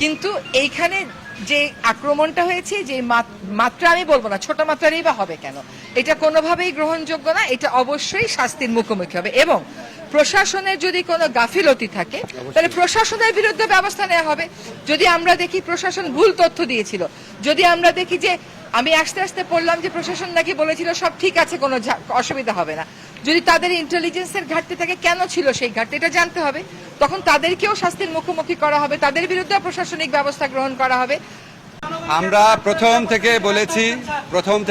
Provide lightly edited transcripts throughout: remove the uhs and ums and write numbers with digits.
কিন্তু এইখানে যে আক্রমণটা হয়েছে, যে মাত্রা আমি বলবো না ছোট মাত্রারই বা হবে কেন, এটা কোনোভাবেই গ্রহণযোগ্য না। এটা অবশ্যই শাস্তির মুখোমুখি হবে এবং প্রশাসনের যদি কোনো গাফিলতি থাকে তাহলে প্রশাসনের বিরুদ্ধে ব্যবস্থা নেওয়া হবে। যদি আমরা দেখি প্রশাসন ভুল তথ্য দিয়েছিল, যদি আমরা দেখি যে আমি আস্তে আস্তে পড়লাম যে প্রশাসন নাকি বলেছিল সব ঠিক আছে, কোনো অসুবিধা হবে না, যদি তাদের ইন্টেলিজেন্সের ঘাটতি থাকে কেন ছিল সেই ঘাটতি এটা জানতে হবে। তখন তাদেরকেও শাস্তির মুখোমুখি করা হবে, তাদের বিরুদ্ধে প্রশাসনিক ব্যবস্থা গ্রহণ করা হবে। আমরা প্রথম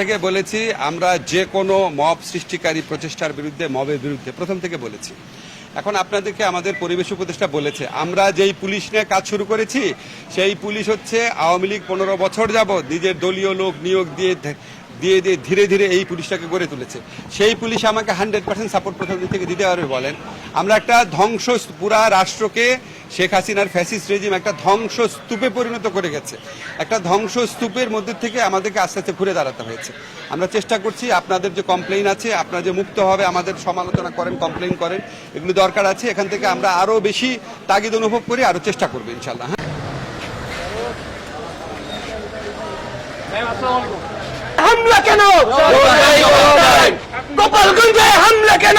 থেকে বলেছি আমরা যে কোনো মব সৃষ্টিকারী প্রচেষ্টার বিরুদ্ধে, মবের বিরুদ্ধে প্রথম থেকে বলেছি। এখন আপনাদেরকে আমাদের পরিবেশ উপদেষ্টা বলেছে আমরা যেই পুলিশ নিয়ে কাজ শুরু করেছি সেই পুলিশ হচ্ছে আওয়ামী লীগ 15 বছর যাবৎ নিজের দলীয় লোক নিয়োগ দিয়ে ধীরে ধীরে এই পুলিশটাকে গড়ে তুলেছে। সেই পুলিশ আমাকে 100% সাপোর্ট প্রথম দিন থেকে দিতে পারবে বলেন? আমরা একটা ধ্বংস, পুরা রাষ্ট্রকে শেখ হাসিনার ফ্যাসিস্ট রেজিম একটা ধ্বংস স্তূপে পরিণত করে গেছে। একটা ধ্বংস স্তূপের মধ্যে থেকে আমাদেরকে আস্তে আস্তে ঘুরে দাঁড়াতে হয়েছে। আমরা চেষ্টা করছি, আপনাদের যে কমপ্লেইন আছে আপনারা যে মুক্তভাবে আমাদের সমালোচনা করেন, কমপ্লেইন করেন, এগুলো দরকার আছে। এখান থেকে আমরা আরো বেশি তাগিদ অনুভব করি, আরো চেষ্টা করবো ইনশাল্লাহ। হামলা কেন? গোপালগঞ্জে হামলা কেন?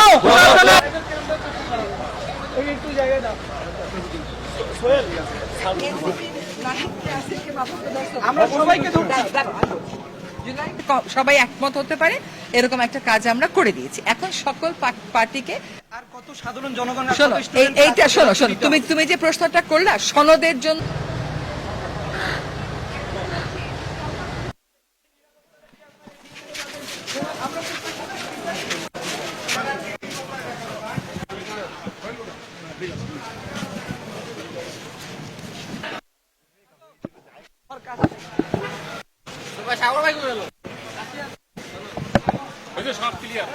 সবাই একমত হতে পারে এরকম একটা কাজ আমরা করে দিয়েছি। এখন সকল পার্টিকে আর কত সাধারণ জনগণ, এইটা শোনো, তুমি যে প্রশ্নটা করলা সনদের জন্য, সব ক্লিয়ার।